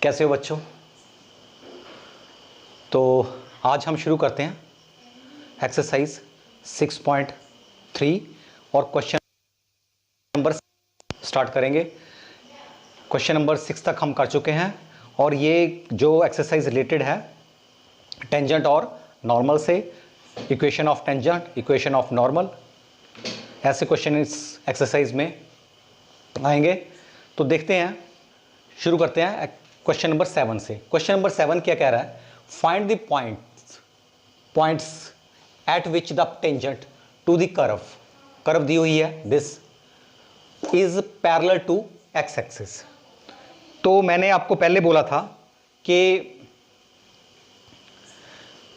कैसे हो बच्चों? तो आज हम शुरू करते हैं एक्सरसाइज 6.3 और क्वेश्चन नंबर स्टार्ट करेंगे। क्वेश्चन नंबर 6 तक हम कर चुके हैं और ये जो एक्सरसाइज रिलेटेड है टेंजेंट और नॉर्मल से, equation of tangent, equation of normal, ऐसे क्वेश्चन इस एक्सरसाइज में आएंगे। तो देखते हैं, शुरू करते हैं क्वेश्चन नंबर 7 से। क्वेश्चन नंबर 7 क्या कह रहा है? Find the points at which the tangent to the curve दी हुई है, this is parallel to x axis. तो मैंने आपको पहले बोला था कि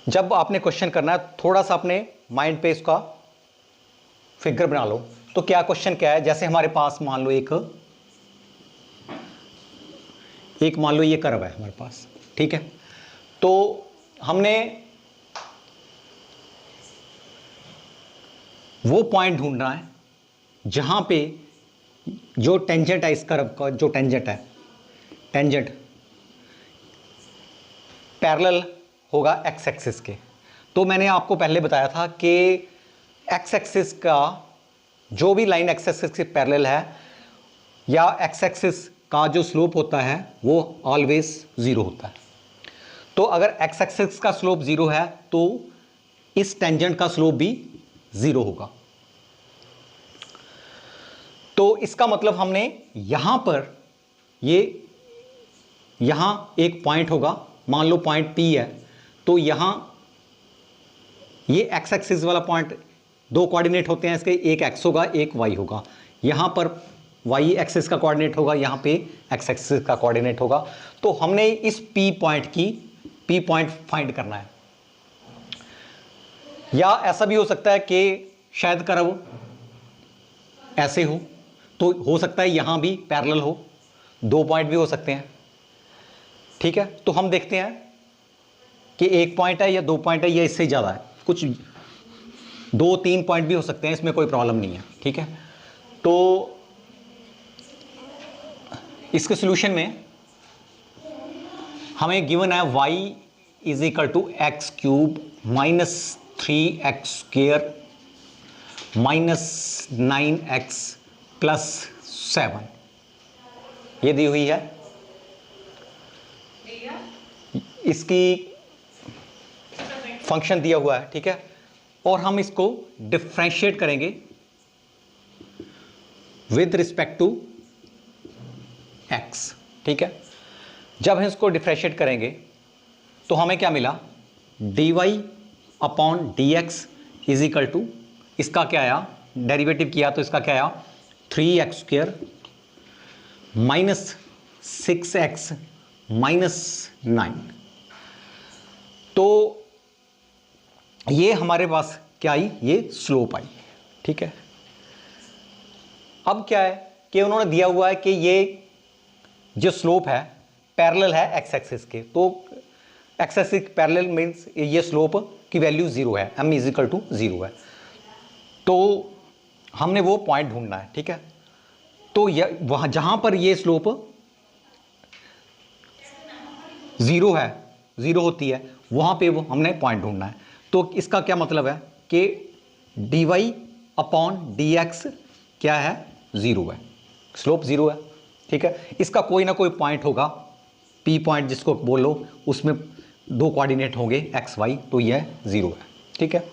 जब आपने क्वेश्चन करना है थोड़ा सा अपने माइंड पे इसका फिगर बना लो। तो क्या क्वेश्चन क्या है? जैसे हमारे पास मान लो एक मान लो ये कर्व है हमारे पास, ठीक है। तो हमने वो पॉइंट ढूंढना है जहां पे जो टेंजेंट है इस कर्व का, जो टेंजेंट पैरेलल होगा एक्स एक्सिस के। तो मैंने आपको पहले बताया था कि एक्स एक्सिस का जो भी लाइन एक्स एक्सिस के पैरेलल है या एक्स एक्सिस का जो स्लोप होता है वो ऑलवेज जीरो होता है। तो अगर एक्स एक्सिस का स्लोप जीरो है तो इस टेंजेंट का स्लोप भी जीरो होगा। तो इसका मतलब हमने यहां पर यहां एक पॉइंट होगा, मान लो पॉइंट P है। तो यहां ये एक्स एक्सिस वाला पॉइंट, दो कोऑर्डिनेट होते हैं इसके, एक एक्स होगा एक वाई होगा। यहां पर वाई एक्सिस का कोऑर्डिनेट होगा, यहां पे एक्स एक्सिस का कोऑर्डिनेट होगा। तो हमने इस P पॉइंट फाइंड करना है। या ऐसा भी हो सकता है कि शायद कर्व ऐसे हो, तो हो सकता है यहां भी पैरेलल हो, दो पॉइंट भी हो सकते हैं, ठीक है। तो हम देखते हैं कि एक पॉइंट है या दो पॉइंट है या इससे ज़्यादा है, कुछ दो तीन पॉइंट भी हो सकते हैं, इसमें कोई प्रॉब्लम नहीं है, ठीक है। तो इसके सॉल्यूशन में हमें गिवन है y is equal to x cube minus 3x² minus 9x plus 7, ये दी हुई है। इसकी फंक्शन दिया हुआ है, ठीक है। और हम इसको डिफरेंशिएट करेंगे विद रिस्पेक्ट टू x, ठीक है। जब हम इसको डिफरेंशिएट करेंगे तो हमें क्या मिला? dy upon dx is equal to, इसका क्या आया, डेरिवेटिव किया तो इसका क्या आया, 3x² माइनस 6x माइनस 9। तो ये हमारे पास क्या आई, ये स्लोप आई, ठीक है। अब क्या है कि उन्होंने दिया हुआ है कि ये जो स्लोप है पैरेलल है एक्स एक्सिस के। तो एक्स एक्सिस पैरेलल मींस ये स्लोप की वैल्यू जीरो है, m is equal to zero है। तो हमने वो पॉइंट ढूंढना है, ठीक है। तो वहां जहां पर ये स्लोप जीरो है, जीरो होती है, वहां पे वो हमने पॉइंट ढूंढना है। तो इसका क्या मतलब है कि dy अपॉन dx क्या है, जीरो है, स्लोप जीरो है, ठीक है। इसका कोई ना कोई पॉइंट होगा, P पॉइंट जिसको बोलो, उसमें दो कोऑर्डिनेट होंगे x y, तो यह जीरो है, ठीक है।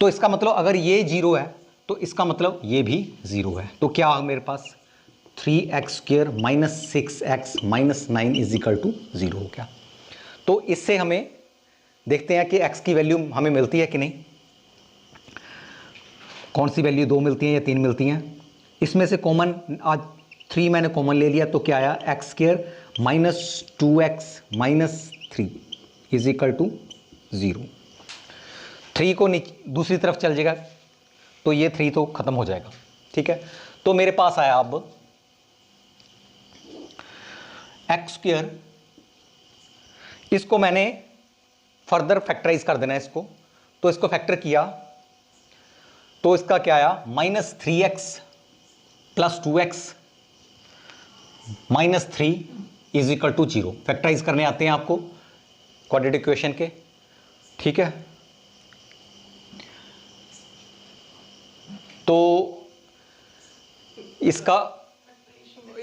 तो इसका मतलब अगर ये जीरो है तो इसका मतलब ये भी जीरो है। तो क्या मेरे पास 3x² minus 6x minus 9 is equal to zero हो गया। तो इससे हमें देखते हैं कि x की वैल्यू हमें मिलती है कि नहीं, कौन सी वैल्यू, दो मिलती हैं या तीन मिलती हैं। इसमें से कॉमन आज 3 मैंने कॉमन ले लिया, तो क्या आया, x² minus 2x minus 3 is equal to zero. 3 को दूसरी तरफ चल जाएगा तो ये 3 तो खत्म हो जाएगा, ठीक है। तो मेरे पास आया अब x², इसको मैंने फर्दर फैक्टराइज कर देना है इसको। तो इसको फैक्टर किया तो इसका क्या आया, minus 3x plus 2x minus 3 is equal to 0। Factorise करने आते हैं आपको क्वाड्रेटिक इक्वेशन के, ठीक है। तो इसका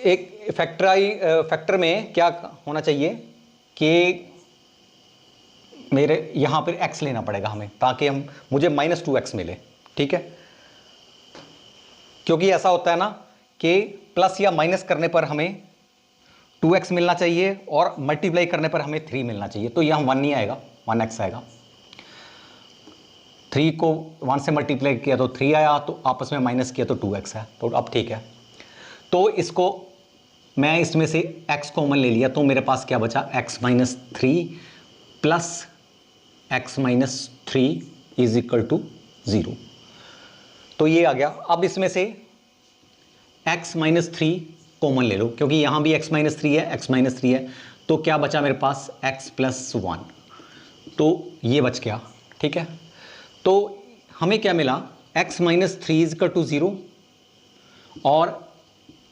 एक फैक्टर में क्या होना चाहिए कि मेरे यहां पर x लेना पड़ेगा हमें, ताकि मुझे -2x मिले, ठीक है। क्योंकि ऐसा होता है ना कि प्लस या माइनस करने पर हमें 2x मिलना चाहिए और मल्टीप्लाई करने पर हमें 3 मिलना चाहिए। तो यहाँ 1 नहीं आएगा, 1x आएगा। 3 को 1 से मल्टीप्लाई किया तो 3 आया, तो आपस में माइनस किया तो 2x है। तो अब ठीक है, तो इसको मैं इसमें से x कॉमन ले लिया, तो मेरे पास क्या बचा, x minus 3 plus x minus 3 is equal to 0। तो ये आ गया। अब इसमें से x माइनस 3 कॉमन ले लो, क्योंकि यहां भी x माइनस 3 है, x माइनस 3 है, तो क्या बचा मेरे पास, x प्लस 1। तो ये बच गया, ठीक है। तो हमें क्या मिला, x minus 3 is equal to 0 और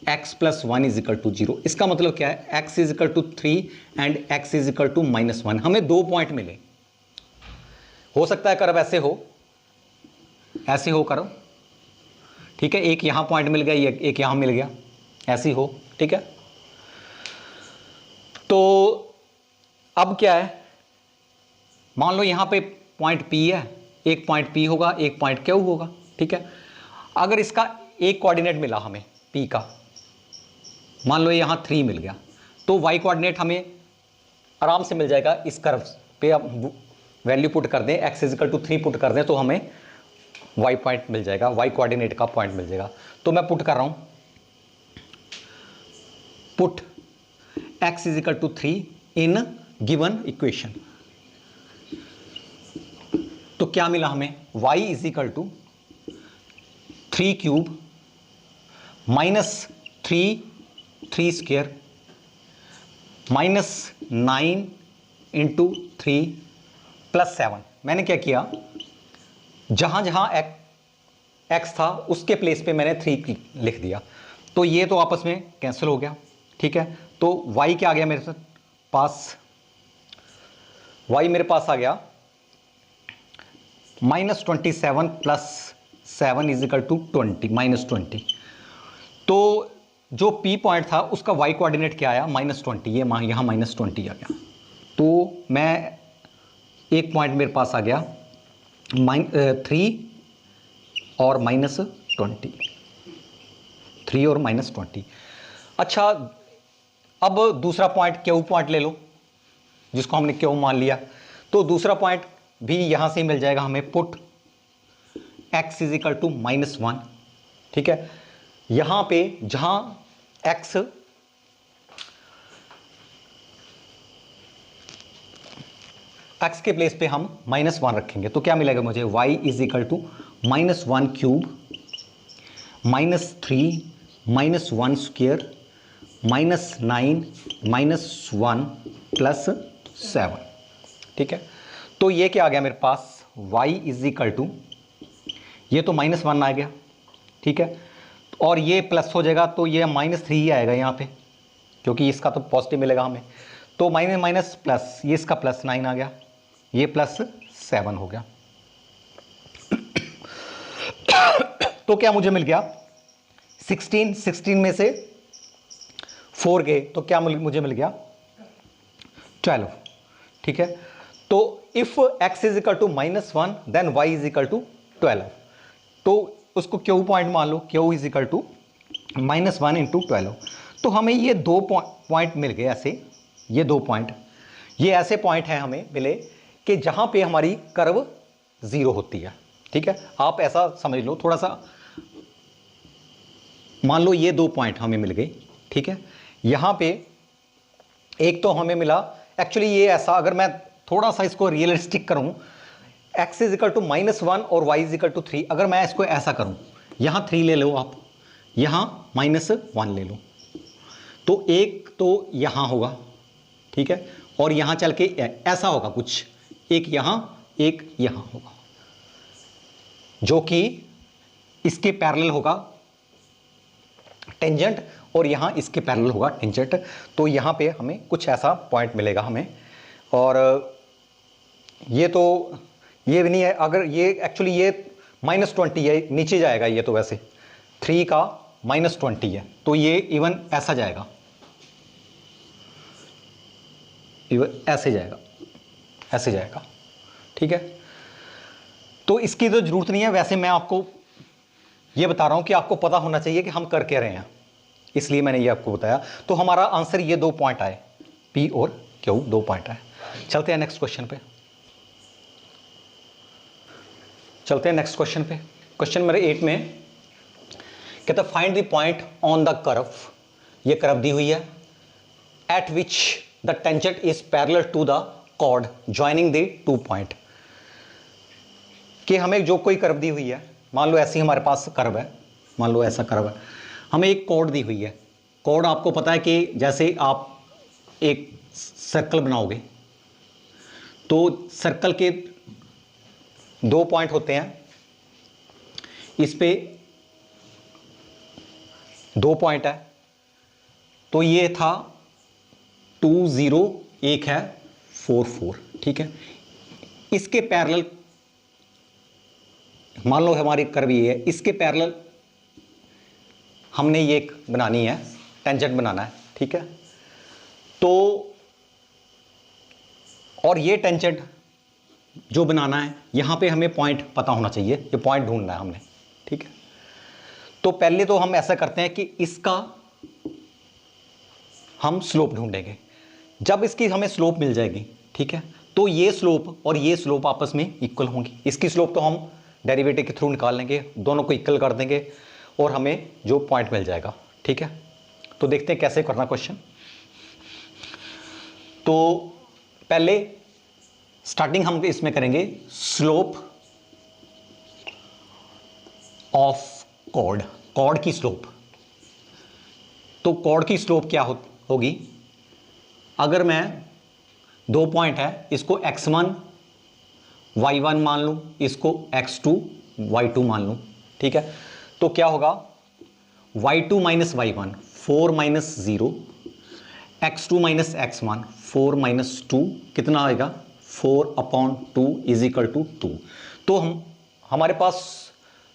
x plus 1 is equal to 0। इसका मतलब क्या है, x is equal to 3 and x is equal to -1। हमें 2 पॉइंट मिले। हो सकता है कर्व ऐसे हो, ऐसे हो कर्व, ठीक है। एक यहां पॉइंट मिल गया, एक यहां मिल गया, ऐसी हो, ठीक है। तो अब क्या है, मान लो यहां पे पॉइंट P है, एक पॉइंट P होगा, एक पॉइंट Q होगा, ठीक है। अगर इसका एक कोऑर्डिनेट मिला हमें P का, मान लो यहां 3 मिल गया, तो y कोऑर्डिनेट हमें आराम से मिल जाएगा। इस कर्व पे अब वैल्यू पुट कर दें, x is equal to 3 put कर दें, तो हमें y पॉइंट मिल जाएगा, y कोऑर्डिनेट का पॉइंट मिल जाएगा। तो मैं पुट कर रहा हूं, put x is equal to 3 in given equation. तो क्या मिला हमें, y is equal to 3 cube minus 3 square minus 9 into 3 plus 7। मैंने क्या किया, जहां जहां x था उसके प्लेस पे मैंने 3 लिख दिया, तो ये तो आपस में कैंसिल हो गया, ठीक है। तो y क्या आ गया मेरे पास, y मेरे पास आ गया -27 प्लस 7 इज इक्वल टू 20, -20। तो जो P पॉइंट था उसका y कोऑर्डिनेट क्या आया, -20। ये यहाँ -20 आ गया। तो मैं एक पॉइंट मेरे पास आ गया 3 और -20, 3 और -20। अच्छा, अब दूसरा पॉइंट Q पॉइंट ले लो, जिसको हमने Q मान लिया। तो दूसरा पॉइंट भी यहां से मिल जाएगा हमें, put x is equal to -1, ठीक है। यहां पे जहां x के प्लेस पे हम -1 रखेंगे, तो क्या मिलेगा मुझे, y is equal to -1 cube -3 -1 square -9 -1 plus 7, ठीक है। तो ये क्या आ गया मेरे पास, y इज इक्वल टू, ये तो -1 आ गया, ठीक है, और ये प्लस हो जाएगा, तो ये -3 ही आएगा यहाँ पे, क्योंकि इसका तो पॉजिटिव मिलेगा हमें। तो माइनस माइनस प्लस, ये इसका +9 आ गया, ये +7 हो गया। तो क्या मुझे मिल गया, 16 में से 4 गए, तो क्या मुझे मिल गया 12, ठीक है। तो if x is equal to -1 then y is equal to 12। तो उसको Q पॉइंट मान लो, Q is equal to -1 into 12। तो हमें ये 2 पॉइंट मिल गए ऐसे, ये 2 पॉइंट, ये ऐसे पॉइंट हैं हमें मिले कि जहां पे हमारी कर्व 0 होती है, ठीक है। आप ऐसा समझ लो, थोड़ा सा मान लो ये 2 पॉइंट हमें मिल गए, ठीक है। यहां पे एक तो हमें मिला, एक्चुअली ये ऐसा, अगर मैं थोड़ा सा इसको रियलिस्टिक करूं, x इज इक्वल टू -1 और y इज इक्वल टू 3, अगर मैं इसको ऐसा करूं, यहां 3 ले लो आप, यहां -1 ले लो, तो एक तो यहां होगा, ठीक है, और यहां चल के ऐसा होगा कुछ, एक यहां होगा, जो कि इसके पैरेलल होगा टेंजेंट, और यहाँ इसके पैरेलल होगा टेंजेंट। तो यहाँ पे हमें कुछ ऐसा पॉइंट मिलेगा हमें। और ये तो ये भी नहीं है, अगर ये एक्चुअली ये -20 है, नीचे जाएगा ये तो, वैसे 3 का -20 है तो ये इवन ऐसा जाएगा, इवन ऐसे जाएगा, ऐसे जाएगा। ठीक है, तो इसकी तो जरूरत नहीं है, वैसे मैं आपको ये बता रहा हूं कि आपको पता होना चाहिए कि हम कर क्या रहे हैं, इसलिए मैंने ये आपको बताया। तो हमारा आंसर ये 2 पॉइंट आए, P और Q 2 पॉइंट आए। चलते हैं नेक्स्ट क्वेश्चन पे, चलते हैं नेक्स्ट क्वेश्चन पे। क्वेश्चन नंबर 8 में कहता है find the point on the curve, ये कर्व दी हुई है, at which the tangent is parallel to the chord joining the 2 point. कि हमें जो कोई कर्व दी हुई है, मान लो ऐसी हमारे पास कर्व है, मान लो ऐसा कर्व है, हमें एक कॉर्ड दी हुई है। कॉर्ड आपको पता है कि जैसे आप एक सर्कल बनाओगे तो सर्कल के 2 पॉइंट होते हैं, इस पे 2 पॉइंट है, तो ये था 2 0, एक है 4 4। ठीक है, इसके पैरेलल मान लो हमारी कर्व ये है, इसके पैरेलल हमने ये एक बनानी है, टेंजेंट बनाना है। ठीक है, तो और ये टेंजेंट जो बनाना है, यहां पे हमें पॉइंट पता होना चाहिए, ये पॉइंट ढूंढना है हमने। ठीक है, तो पहले तो हम ऐसा करते हैं कि इसका हम स्लोप ढूंढेंगे। जब इसकी हमें स्लोप मिल जाएगी, ठीक है, तो ये स्लोप और ये स्लोप आपस में इक्वल होंगी। इसकी स्लोप तो हम डेरिवेटिव के थ्रू निकाल लेंगे, दोनों को इक्वल कर देंगे और हमें जो पॉइंट मिल जाएगा। ठीक है, तो देखते हैं कैसे करना क्वेश्चन। तो पहले स्टार्टिंग हम इसमें करेंगे स्लोप ऑफ कॉर्ड, कॉर्ड की स्लोप। तो कॉर्ड की स्लोप क्या होगी, अगर मैं 2 पॉइंट है, इसको x1 y1 मान लूं, इसको x2 y2 मान लूं। ठीक है, तो क्या होगा, y2 minus y1 4 minus 0, x2 minus x1 4 minus 2, कितना आएगा 4/2 इज इक्वल टू 2। तो हमारे पास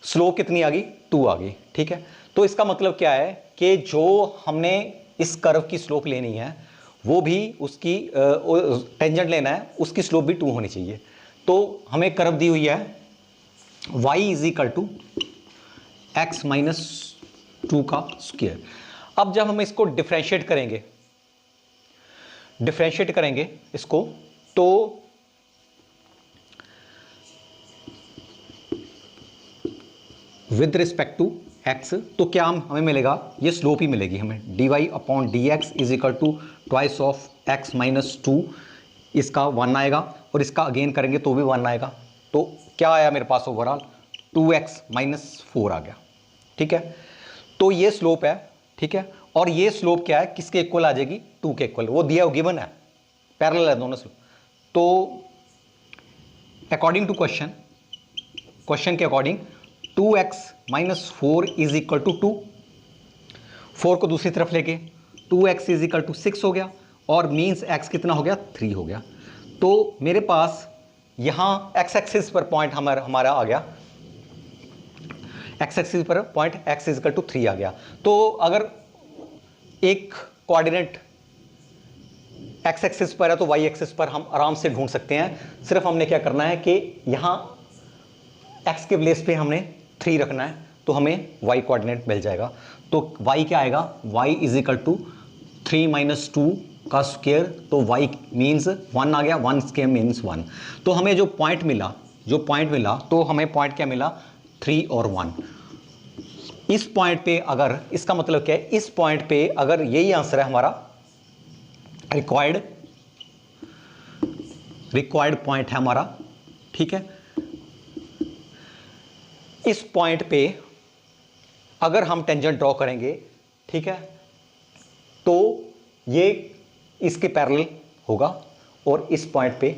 स्लोप कितनी आ गई, 2 आ गई। ठीक है, तो इसका मतलब क्या है कि जो हमने इस कर्व की स्लोप लेनी है, वो भी उसकी टेंजेंट लेना है, उसकी स्लोप भी 2 होनी चाहिए। तो हमें कर्व दी हुई है y is equal to x minus 2 का स्क्वायर। अब जब हम इसको डिफरेंशिएट करेंगे इसको, तो विद रिस्पेक्ट टू x, तो क्या हमें मिलेगा, ये स्लोप ही मिलेगी हमें, dy/dx is equal to twice of x minus 2, इसका 1 आएगा और इसका अगेन करेंगे तो भी 1 आएगा। तो क्या आया मेरे पास ओवरऑल 2x माइनस 4 आ गया। ठीक है, तो ये स्लोप है। ठीक है, और ये स्लोप क्या है, किसके इक्वल आ जाएगी, 2 के इक्वल, वो दिया गिवन है, पैरेलल है दोनों स्लोप। तो अकॉर्डिंग टू क्वेश्चन के according 2x minus 4 is equal to 2, 4 को दूसरी तरफ लेके 2x इज इक्वल टू 6 हो गया, और मीन्स x कितना हो गया, 3 हो गया। तो मेरे पास यहां x एक्सिस पर पॉइंट हमारा आ गया, x एक्सिस पर point x is equal to 3 आ गया। तो अगर एक कोऑर्डिनेट x एक्सिस पर है तो y एक्सिस पर हम आराम से ढूंढ सकते हैं। सिर्फ हमने क्या करना है कि यहां x के प्लेस पे हमने 3 रखना है, तो हमें y कोऑर्डिनेट मिल जाएगा। तो y क्या आएगा, y is equal to 3 minus 2 का स्क्वायर, तो y मीन्स 1 आ गया, 1 स्क्वायर मीन्स 1। तो हमें जो पॉइंट मिला, तो हमें पॉइंट क्या मिला, 3 और 1। इस पॉइंट पे अगर, इसका मतलब क्या है, इस पॉइंट पे अगर यही आंसर है हमारा, रिक्वायर्ड पॉइंट है हमारा। ठीक है, इस पॉइंट पे अगर हम टेंजेंट ड्रॉ करेंगे, ठीक है, तो ये इसके पैरेलल होगा और इस पॉइंट पे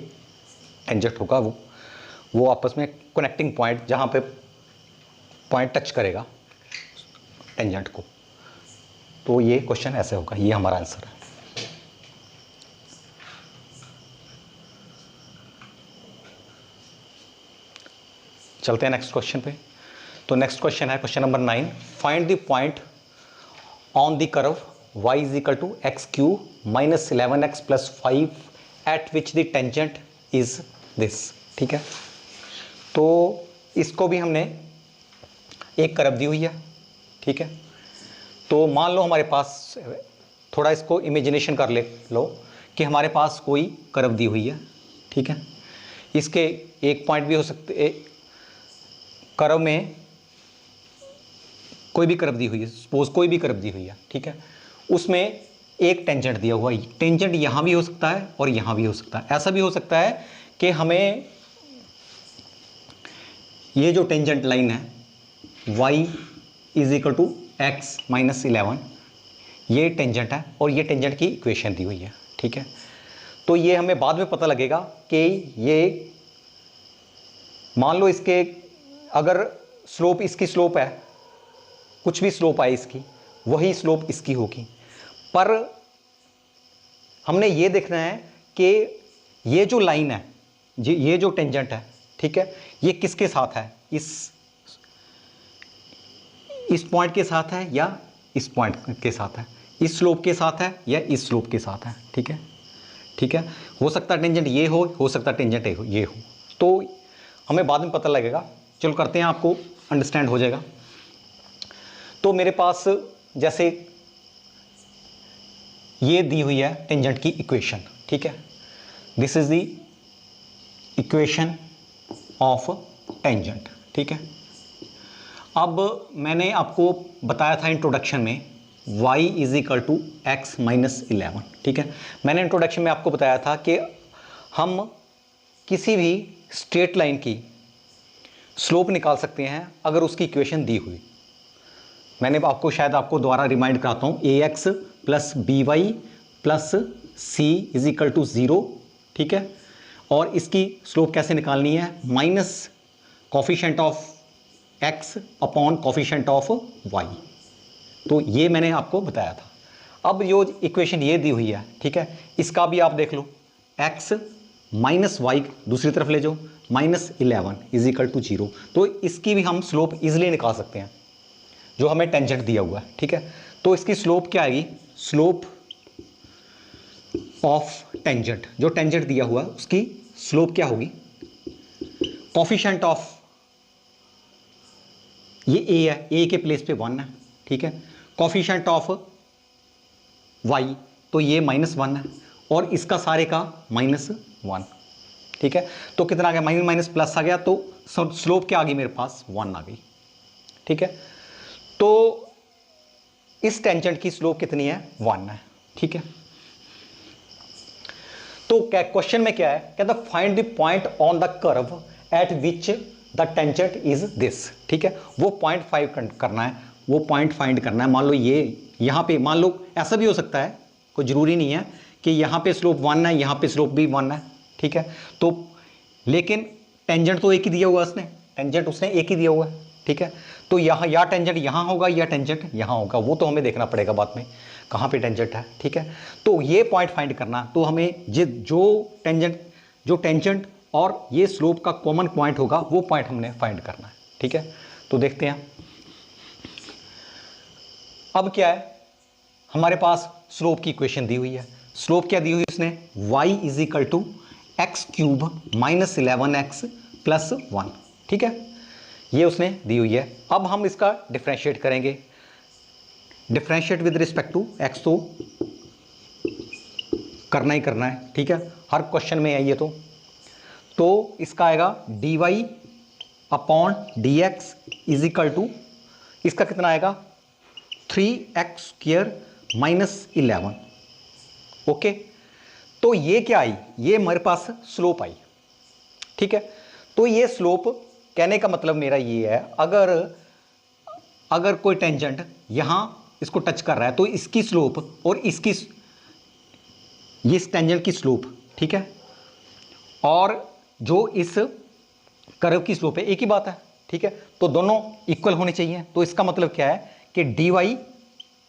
टेंजेंट होगा, वो आपस में कनेक्टिंग पॉइंट, जहां पे पॉइंट टच करेगा टेंजेंट को। तो ये क्वेश्चन ऐसे होगा, ये हमारा आंसर है। चलते हैं नेक्स्ट क्वेश्चन पे। तो नेक्स्ट क्वेश्चन है question number 9, find the point on the curve y is equal to x cube minus 11x plus 5 at which the tangent is this. ठीक है, तो इसको भी हमने एक कर्व दी हुई है। ठीक है, तो मान लो हमारे पास, थोड़ा इसको इमेजिनेशन कर लो कि हमारे पास कोई कर्व दी हुई है। ठीक है, इसके एक पॉइंट भी हो सकते, कर्व में कोई भी कर्व दी हुई है, सपोज कोई भी कर्व दी हुई है। ठीक है, उसमें एक टेंजेंट दिया हुआ है, टेंजेंट यहाँ भी हो सकता है और यहाँ भी हो सकता है। ऐसा भी हो सकता है कि हमें ये जो टेंजेंट लाइन है y is equal to x minus 11, ये टेंजेंट है और ये टेंजेंट की इक्वेशन दी हुई है। ठीक है, तो ये हमें बाद में पता लगेगा कि ये, मान लो इसके अगर स्लोप, इसकी स्लोप है, कुछ भी स्लोप आए इसकी, वही स्लोप इसकी होगी। पर हमने ये देखना है कि ये जो लाइन है, ये जो टेंजेंट है, ठीक है, ये किसके साथ है, इस पॉइंट के साथ है या इस पॉइंट के साथ है, इस स्लोप के साथ है या इस स्लोप के साथ है। ठीक है, ठीक है, हो सकता है टेंजेंट ये हो सकता है टेंजेंट ये हो, तो हमें बाद में पता लगेगा। चलो करते हैं, आपको अंडरस्टैंड हो जाएगा। तो मेरे पास जैसे ये दी हुई है टेंजेंट की इक्वेशन। ठीक है, this is the equation of tangent. ठीक है, अब मैंने आपको बताया था इंट्रोडक्शन में y is equal to x minus 11। ठीक है, मैंने इंट्रोडक्शन में आपको बताया था कि हम किसी भी स्ट्रेट लाइन की स्लोप निकाल सकते हैं अगर उसकी इक्वेशन दी हुई। मैंने आपको शायद आपको दोबारा रिमाइंड कराता हूँ, ax plus b y plus c is equal to 0। ठीक है, और इसकी स्लोप कैसे निकालनी है, minus coefficient of x upon coefficient of y। तो ये मैंने आपको बताया था। अब जो इक्वेशन ये दी हुई है, ठीक है, इसका भी आप देख लो, x माइनस वाई दूसरी तरफ ले जाओ, माइनस 11 इज इक्वल टू 0। तो इसकी भी हम स्लोप इजिली निकाल सकते हैं जो हमें टेंजेंट दिया हुआ है। ठीक है, तो इसकी स्लोप क्या आएगी, स्लोप ऑफ टेंजेंट, जो टेंजेंट दिया हुआ है उसकी स्लोप क्या होगी, कॉफिशेंट ऑफ, ये a है, a के प्लेस पे 1 है। ठीक है, कॉफिशेंट ऑफ y, तो ये -1 है और इसका सारे का -1। ठीक है, तो कितना आ गया, माइनस माइनस प्लस आ गया, तो स्लोप क्या आ गई मेरे पास, 1 आ गई। ठीक है, तो इस टेंजेंट की स्लोप कितनी है, 1 है। ठीक है, तो क्वेश्चन में क्या है, कहता find the point on the curve at which the tangent is this. ठीक है, वो पॉइंट करना है, वो पॉइंट फाइंड करना है। मान लो ये यहाँ पे, मान लो ऐसा भी हो सकता है, कोई ज़रूरी नहीं है कि यहाँ पे स्लोप 1 है, यहाँ पे स्लोप भी 1 है। ठीक है, तो लेकिन टेंजेंट तो एक ही दिया हुआ, उसने टेंजेंट उसने एक ही दिया हुआ है। ठीक है, तो यहाँ या टेंजेंट यहाँ होगा या टेंजेंट यहाँ होगा, वो तो हमें देखना पड़ेगा बाद में कहाँ पे टेंजेंट है। ठीक है, तो ये पॉइंट फाइंड करना, तो हमें जो टेंजेंट और ये स्लोप का कॉमन पॉइंट होगा, वो पॉइंट हमने फाइंड करना है। ठीक है, तो देखते हैं अब क्या है, हमारे पास स्लोप की इक्वेशन दी हुई है। स्लोप क्या दी हुई उसने, y is equal to x cube minus 11x plus 1। ठीक है, ये उसने दी हुई है। अब हम इसका डिफरेंशिएट करेंगे, differentiate with respect to x तो करना ही करना है। ठीक है, हर क्वेश्चन में है ये, तो इसका आएगा dy upon dx is equal to, इसका कितना आएगा, 3x स्क्वायर माइनस 11। ओके, तो ये क्या आई, ये हमारे पास स्लोप आई। ठीक है, तो ये स्लोप, कहने का मतलब मेरा ये है, अगर कोई टेंजेंट यहां इसको टच कर रहा है तो इसकी स्लोप और इसकी, ये इस टेंजेंट की स्लोप, ठीक है, और जो इस कर्व की स्लोप है, एक ही बात है। ठीक है, तो दोनों इक्वल होने चाहिए। तो इसका मतलब क्या है कि dy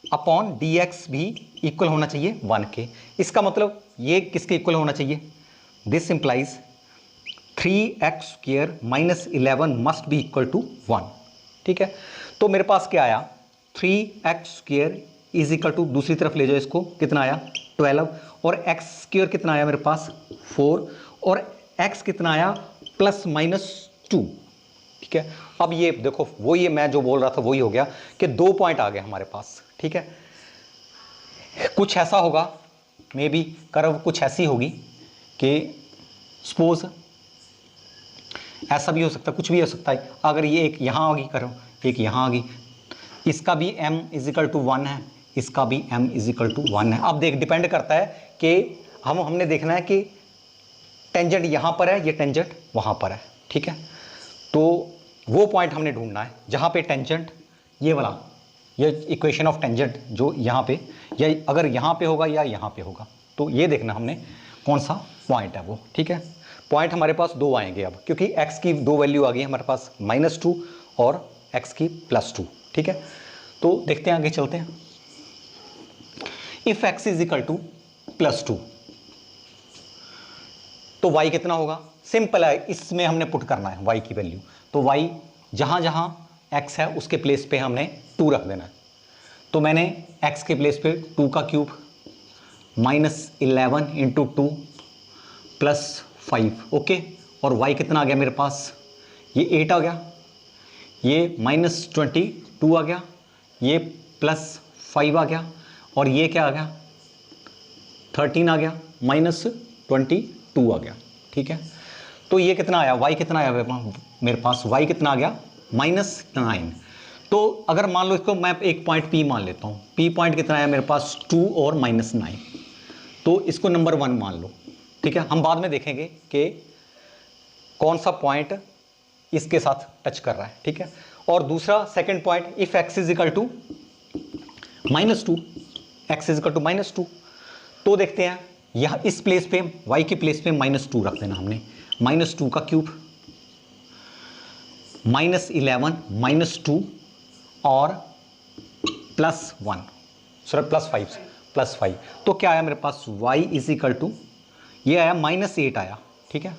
अपॉन डी एक्स भी इक्वल होना चाहिए 1 के। इसका मतलब ये किसके इक्वल होना चाहिए? This implies 3x² minus 11 must be equal to 1। ठीक है, तो मेरे पास क्या आया? 3x² इज इक्वल टू, दूसरी तरफ ले जाओ इसको, कितना आया? 12। और x² कितना आया मेरे पास? 4। और x कितना आया? Plus minus 2। ठीक है, अब ये देखो, वो ये मैं जो बोल रहा था वही हो गया कि 2 पॉइंट आ गए हमारे पास। ठीक है, कुछ ऐसा होगा, मे बी कर्व कुछ ऐसी होगी कि सपोज ऐसा भी हो सकता है, कुछ भी हो सकता है। अगर ये एक यहाँ होगी कर्व, एक यहाँ आ गई, इसका भी m इज इक्वल टू 1 है, इसका भी m इज इक्वल टू 1 है। अब देख, डिपेंड करता है कि हमने देखना है कि टेंजेंट यहाँ पर है, ये टेंजेंट वहाँ पर है। ठीक है, तो वो पॉइंट हमने ढूंढना है जहाँ पे टेंजेंट, ये वाला, ये इक्वेशन ऑफ टेंजेंट जो यहाँ पे, या अगर यहाँ पे होगा या यहाँ पे होगा, तो ये देखना हमने कौन सा पॉइंट है वो। ठीक है, पॉइंट हमारे पास 2 आएंगे अब, क्योंकि x की 2 वैल्यू आ गई हमारे पास, -2 और x की +2। ठीक है, तो देखते हैं, आगे चलते हैं। If x is equal to +2 तो y कितना होगा? सिंपल है, इसमें हमने पुट करना है y की वैल्यू। तो y जहां जहां x है उसके प्लेस पे हमने 2 रख देना है। तो मैंने x के प्लेस पे 2 का क्यूब -11 इंटू 2 +5, ओके। और y कितना आ गया मेरे पास? ये 8 आ गया, ये -22 आ गया, ये +5 आ गया, और ये क्या आ गया? 13 आ गया, -22 आ गया। ठीक है, तो ये कितना आया? y कितना आया मेरे पास? y कितना आ गया? -9। तो अगर मान लो इसको मैं एक पॉइंट P मान लेता हूँ, P पॉइंट कितना आया मेरे पास? 2 और -9। तो इसको नंबर 1 मान लो। ठीक है, हम बाद में देखेंगे कि कौन सा पॉइंट इसके साथ टच कर रहा है। ठीक है, और दूसरा second point, if x is equal to -2, x is equal to -2, तो देखते हैं यह इस प्लेस पे, y की प्लेस पे -2 रख देना हमने। -2 का क्यूब, -11 -2 और +1, सॉरी +5, तो क्या आया मेरे पास? y इज इक्वल टू, ये आया -8 आया। ठीक है,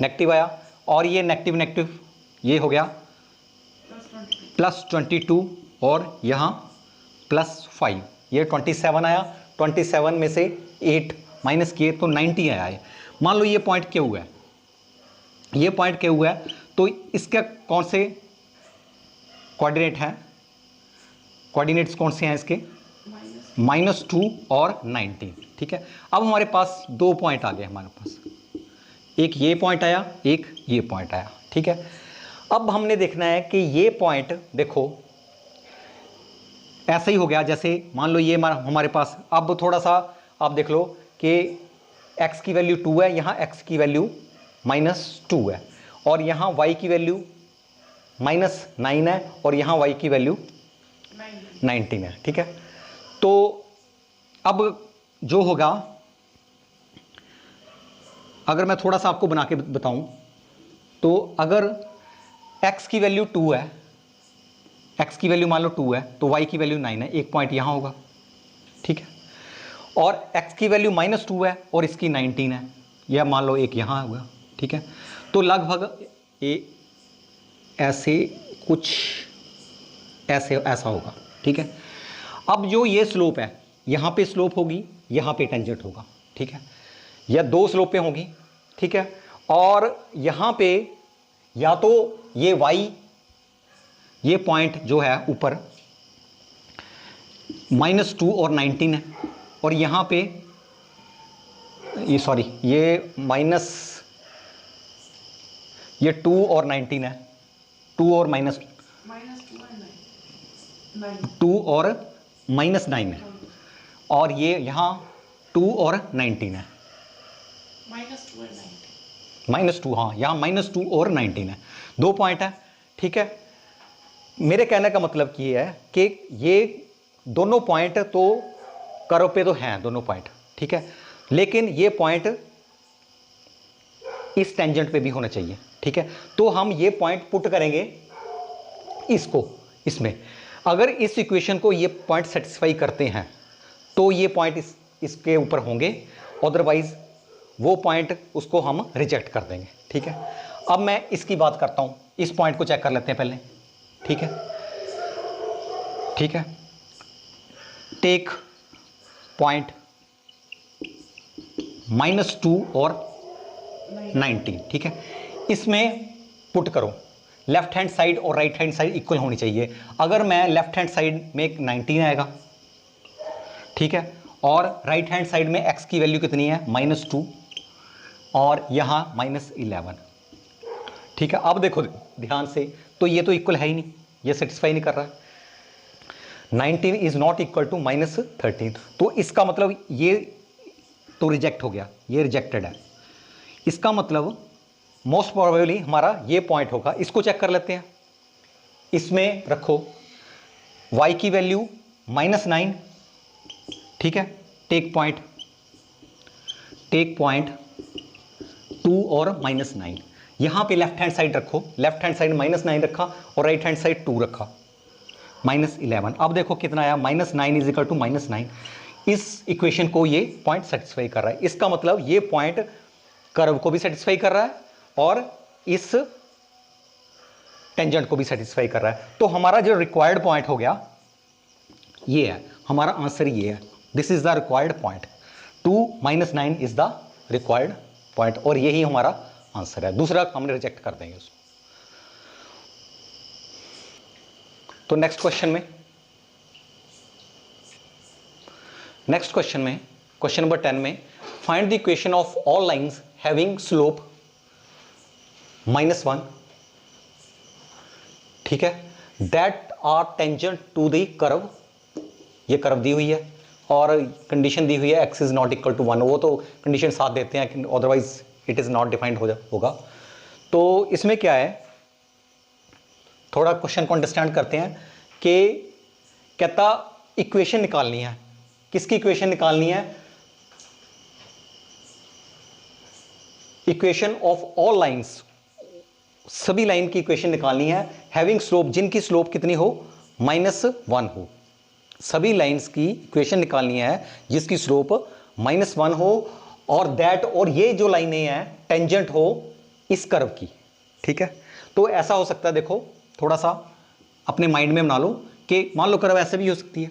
नेगेटिव आया, और ये नेगेटिव नेगेटिव ये हो गया +22, और यहाँ +5, ये 27 आया। 27 में से 8 माइनस किए तो 90 आया है। मान लो ये पॉइंट क्यों हुआ है, ये पॉइंट क्यों हुआ है, तो इसका कौन से कोऑर्डिनेट हैं? कोऑर्डिनेट्स कौन से हैं इसके? -2 और 19। ठीक है, अब हमारे पास 2 पॉइंट आ गए हमारे पास, एक ये पॉइंट आया, एक ये पॉइंट आया। ठीक है, अब हमने देखना है कि ये पॉइंट, देखो ऐसा ही हो गया, जैसे मान लो ये हमारे पास, अब थोड़ा सा आप देख लो कि x की वैल्यू 2 है, यहाँ x की वैल्यू -2 है, और यहाँ y की वैल्यू -9 है, और यहाँ y की वैल्यू 19 है। ठीक है, तो अब जो होगा, अगर मैं थोड़ा सा आपको बना के बताऊं, तो अगर x की वैल्यू 2 है, x की वैल्यू मान लो 2 है, तो y की वैल्यू 9 है, एक पॉइंट यहाँ होगा। ठीक है, और x की वैल्यू -2 है और इसकी 19 है, यह मान लो एक यहाँ होगा। ठीक है, तो लगभग ऐसे कुछ ऐसा होगा। ठीक है, अब जो ये स्लोप है, यहाँ पे स्लोप होगी, यहाँ पे टेंजेंट होगा। ठीक है, या 2 स्लोपें होंगी। ठीक है, और यहाँ पे या तो ये y, ये पॉइंट जो है ऊपर -2 और 19 है, और यहाँ पे ये सॉरी ये ये 2 और 19 है, 2 और -2 और -9 है, और ये यहाँ 2 और 19 है, -2, हाँ यहाँ -2 और 19 है, 2 पॉइंट है। ठीक है, मेरे कहने का मतलब ये है कि ये दोनों पॉइंट तो कर्व पे तो हैं दोनों पॉइंट। ठीक है, लेकिन ये पॉइंट इस टेंजेंट पे भी होना चाहिए। ठीक है, तो हम ये पॉइंट पुट करेंगे इसको इसमें। अगर इस इक्वेशन को ये पॉइंट सेटिस्फाई करते हैं तो ये पॉइंट इसके ऊपर होंगे, अदरवाइज वो पॉइंट उसको हम रिजेक्ट कर देंगे। ठीक है, अब मैं इसकी बात करता हूं, इस पॉइंट को चेक कर लेते हैं पहले। ठीक है, ठीक है, टेक पॉइंट -2 और 19। ठीक है, इसमें पुट करो, लेफ्ट हैंड साइड और राइट हैंड साइड इक्वल होनी चाहिए। अगर मैं लेफ्ट हैंड साइड में 19 आएगा, ठीक है, और राइट हैंड साइड में x की वैल्यू कितनी है -2 और यहां -11। ठीक है, अब देखो ध्यान से, तो ये तो इक्वल है ही नहीं, ये सेटिस्फाई नहीं कर रहा है। 19 इज नॉट इक्वल टू -13, तो इसका मतलब ये तो रिजेक्ट हो गया, ये रिजेक्टेड है। इसका मतलब मोस्ट प्रोबेबली हमारा ये पॉइंट होगा। इसको चेक कर लेते हैं, इसमें रखो y की वैल्यू -9। ठीक है, टेक पॉइंट 2 और -9, यहां पे लेफ्ट हैंड साइड रखो, लेफ्ट हैंड साइड -9 रखा और राइट हैंड साइड 2 रखा, -11। अब देखो कितना आया, -9 इज इक्वल टू -9। इस इक्वेशन को ये पॉइंट सेटिस्फाई कर रहा है। इसका मतलब ये पॉइंट कर्व को भी सेटिस्फाई कर रहा है और इस टेंजेंट को भी सेटिस्फाई कर रहा है। तो हमारा जो रिक्वायर्ड पॉइंट हो गया ये है, हमारा आंसर ये है, this is the required point. 2 - 9 is the required point और यही हमारा आंसर है। दूसरा हमने रिजेक्ट कर देंगे उसको। तो नेक्स्ट क्वेश्चन में क्वेश्चन नंबर 10 में find the equation of all lines having slope -1, ठीक है, that are tangent to the curve. ये कर्व दी हुई है और कंडीशन दी हुई है x is not equal to 1। वो तो कंडीशन साथ देते हैं, otherwise it is not defined होगा। तो इसमें क्या है, थोड़ा क्वेश्चन को अंडरस्टैंड करते हैं कि कहता इक्वेशन निकालनी है। किसकी इक्वेशन निकालनी है? इक्वेशन ऑफ ऑल लाइंस, सभी लाइन की इक्वेशन निकालनी है, हैविंग स्लोप, जिनकी स्लोप कितनी हो, -1 हो। सभी लाइंस की इक्वेशन निकालनी है जिसकी स्लोप -1 हो और दैट, और ये जो लाइनें हैं टेंजेंट हो इस कर्व की। ठीक है, तो ऐसा हो सकता है, देखो थोड़ा सा अपने माइंड में बना लो कि मान लो कर्व ऐसे भी हो सकती है।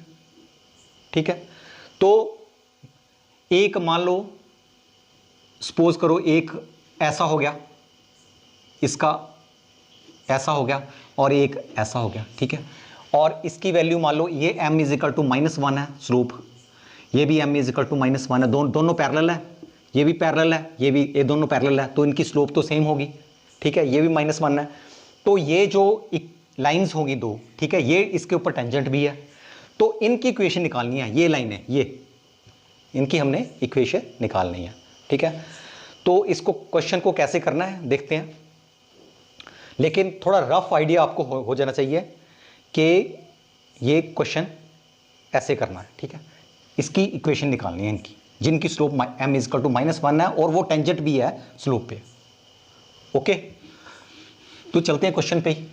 ठीक है, तो एक मान लो, सपोज करो एक ऐसा हो गया, इसका ऐसा हो गया और एक ऐसा हो गया। ठीक है, और इसकी वैल्यू मान लो ये m इज इक्वल टू -1 है स्लोप, ये भी m इज इक्वल टू -1 है, दोनों पैरेलल है, ये भी पैरेलल है, ये दोनों पैरेलल है, तो इनकी स्लोप तो सेम होगी। ठीक है, ये भी -1 है, तो ये जो लाइंस होगी दो, ठीक है, ये इसके ऊपर टेंजेंट भी है, तो इनकी इक्वेशन निकालनी है। ये लाइन है, ये इनकी हमने इक्वेशन निकालनी है। ठीक है, तो इसको क्वेश्चन को कैसे करना है देखते हैं, लेकिन थोड़ा रफ आइडिया आपको हो जाना चाहिए कि ये क्वेश्चन ऐसे करना है। ठीक है, इसकी इक्वेशन निकालनी है इनकी, जिनकी slope m is equal to -1 है और वो टेंजेंट भी है स्लोप पे। ओके, तो चलते हैं क्वेश्चन पे ही।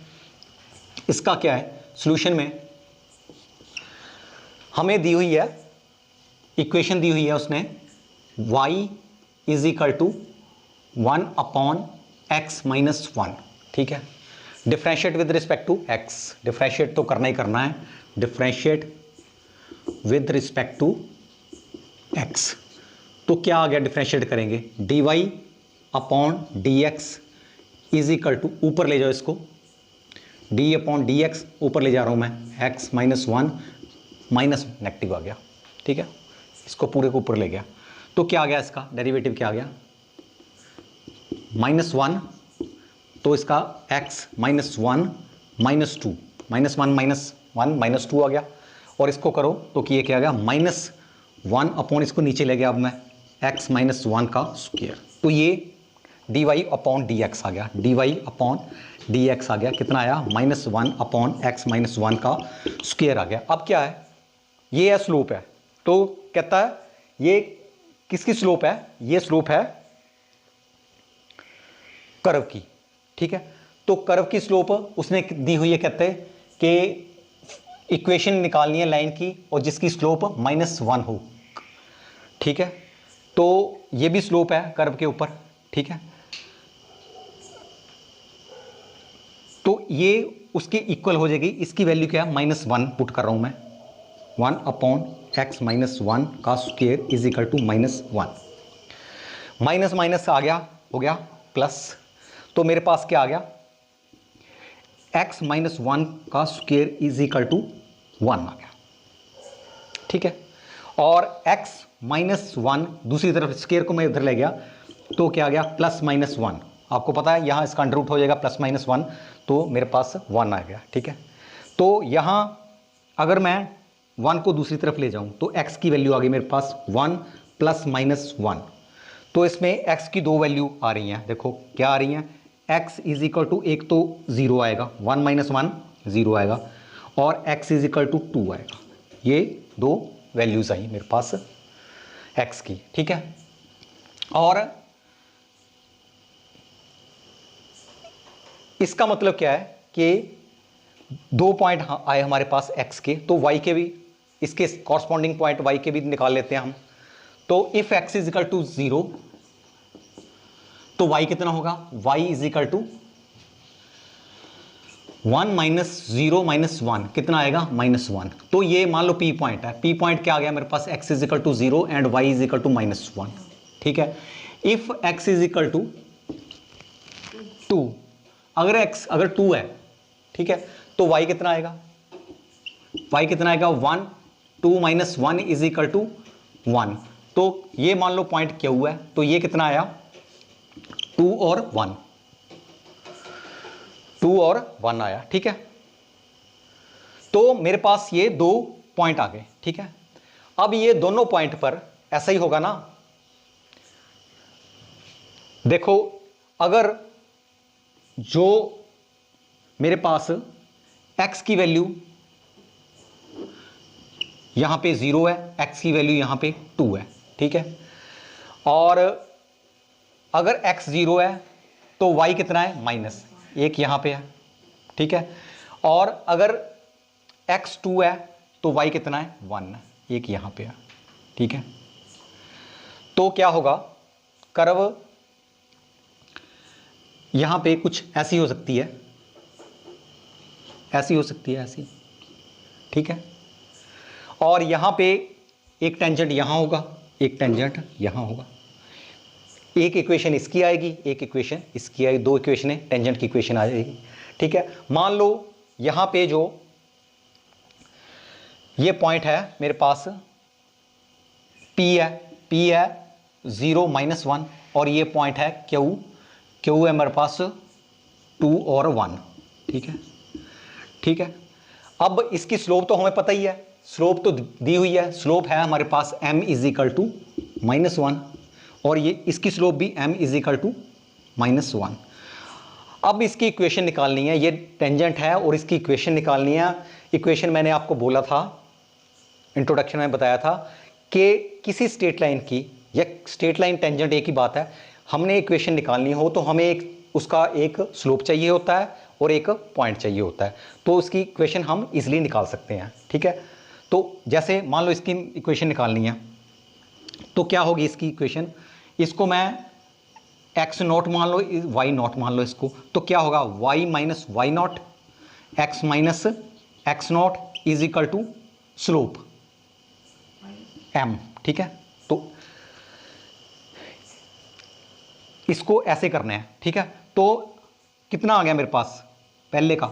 इसका क्या है, सॉल्यूशन में हमें दी हुई है इक्वेशन, दी हुई है उसने y is equal to 1/x - 1। ठीक है, differentiate with respect to x, differentiate तो करना ही करना है, differentiate with respect to x। तो क्या आ गया, डिफरेंशिएट करेंगे dy/dx इज इक्वल टू, ऊपर ले जाओ इसको, d/dx ऊपर ले जा रहा हूं मैं, x - 1 माइनस नेगेटिव आ गया। ठीक है, इसको पूरे को ऊपर ले गया, तो क्या आ गया, इसका डेरिवेटिव क्या आ गया, -1, तो इसका x - 1 -2, -1 -2 आ गया, और इसको करो तो कि ये क्या आ गया, -1 अपॉन, इसको नीचे ले गया अब मैं, x - 1 का स्क्वायर, तो ये dy/dx आ गया, dy/dx आ गया, कितना आया, -1/x - 1 का स्क्वायर आ गया। अब क्या है, ये है स्लोप है, तो कहता है ये किसकी स्लोप है, ये स्लोप है कर्व की। ठीक है, तो कर्व की स्लोप उसने दी हुई है, कहते हैं कि इक्वेशन निकालनी है लाइन की और जिसकी स्लोप -1 हो, ठीक है। तो ये भी स्लोप है कर्व के ऊपर, ठीक है। तो ये उसके इक्वल हो जाएगी। इसकी वैल्यू क्या है, -1 पुट कर रहा हूं मैं, 1/x - 1 का square is equal to -1। Minus minus आ गया, हो गया प्लस। तो मेरे पास क्या आ गया, x - 1 का स्क्वायर इज इक्वल टू 1 आ गया, ठीक है। और x - 1 दूसरी तरफ स्क्वायर को मैं इधर ले गया तो क्या आ गया, +-1। आपको पता है यहाँ इसका अंडर रूट हो जाएगा +-1, तो मेरे पास 1 आ गया, ठीक है। तो यहाँ अगर मैं 1 को दूसरी तरफ ले जाऊँ तो x की वैल्यू आ गई मेरे पास 1 + -1। तो इसमें x की दो वैल्यू आ रही हैं, देखो क्या आ रही हैं, x इज इक्वल टू, एक तो 0 आएगा, 1 - 1 0 आएगा, और x इज इक्वल टू 2 आएगा। ये दो वैल्यूज आई मेरे पास x की, ठीक है। और इसका मतलब क्या है कि 2 पॉइंट आए हमारे पास x के, तो y के भी, इसके कॉरस्पॉन्डिंग पॉइंट y के भी निकाल लेते हैं हम। तो if x is equal to 0 तो y कितना होगा, y इज इक्वल टू 1 - 0 - 1 कितना आएगा, -1। तो ये मान लो P पॉइंट है। P पॉइंट क्या आ गया मेरे पास, x is equal to 0 and y is equal to -1, ठीक है। If x is equal to 2, अगर 2 है, ठीक है, तो y कितना आएगा, y कितना आएगा, 1, 2 - 1 इज इक्वल टू 1। तो ये मान लो पॉइंट क्या हुआ है, तो ये कितना आया, 2 और 1, 2 और 1 आया, ठीक है। तो मेरे पास ये दो पॉइंट आ गए, ठीक है। अब ये दोनों पॉइंट पर ऐसा ही होगा ना, देखो अगर जो मेरे पास x की वैल्यू यहां पे 0 है, x की वैल्यू यहां पे 2 है, ठीक है। और अगर x 0 है तो y कितना है, -1 यहां पे है, ठीक है। और अगर x 2 है तो y कितना है, 1 है, 1 यहां पे है, ठीक है। तो क्या होगा, कर्व यहां पे कुछ ऐसी हो सकती है, ऐसी हो सकती है, ऐसी, ठीक है। और यहां पे एक टेंजेंट यहां होगा, एक टेंजेंट यहां होगा। एक इक्वेशन इसकी आएगी, एक इक्वेशन इसकी आएगी, दो इक्वेशन टेंजेंट की इक्वेशन आ जाएगी, ठीक है। मान लो यहां पे जो ये पॉइंट है मेरे पास P है, P है 0 - 1, और ये पॉइंट है Q है मेरे पास 2 और 1, ठीक है, ठीक है। अब इसकी स्लोप तो हमें पता ही है, स्लोप तो दी हुई है, स्लोप है हमारे पास m इज इक्वल टू -1, और ये इसकी स्लोप भी m इज इक्वल टू -1। अब इसकी इक्वेशन निकालनी है, ये टेंजेंट है और इसकी इक्वेशन निकालनी है। इक्वेशन मैंने आपको बोला था, इंट्रोडक्शन में बताया था कि किसी स्ट्रेट लाइन की या स्ट्रेट लाइन टेंजेंट एक ही बात है, हमने इक्वेशन निकालनी हो तो हमें उसका एक स्लोप चाहिए होता है और एक पॉइंट चाहिए होता है, तो उसकी इक्वेशन हम इजीली निकाल सकते हैं, ठीक है। तो जैसे मान लो इसकी इक्वेशन निकालनी है तो क्या होगी इसकी इक्वेशन, इसको मैं x0 मान लो, y0 मान लो इसको, तो क्या होगा, y - y0 x - x0 is equal to slope m, ठीक है। तो इसको ऐसे करना है, ठीक है। तो कितना आ गया मेरे पास पहले का,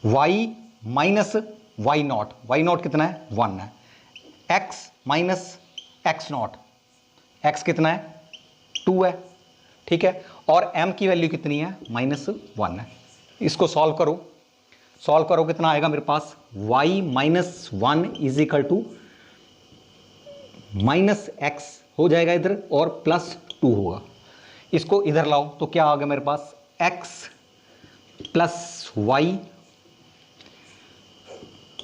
y - y0 कितना है, 1 है, x - x0, x कितना है, 2 है, ठीक है। और m की वैल्यू कितनी है, -1 है। इसको सॉल्व करो कितना आएगा मेरे पास, y - 1 is equal to -x हो जाएगा इधर और +2 होगा। इसको इधर लाओ तो क्या आ गया मेरे पास, x + y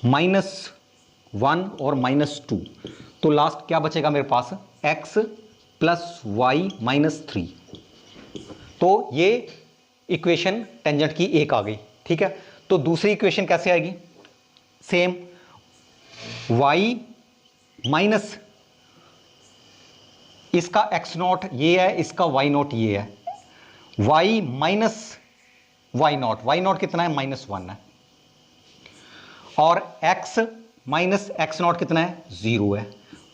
-1 और -2, तो लास्ट क्या बचेगा मेरे पास, x + y -3। तो ये इक्वेशन टेंजेंट की एक आ गई, ठीक है। तो दूसरी इक्वेशन कैसे आएगी, सेम y माइनस इसका x नॉट ये है, इसका y नॉट ये है, y माइनस y नॉट कितना है, -1 है, और x माइनस x नॉट कितना है, 0 है,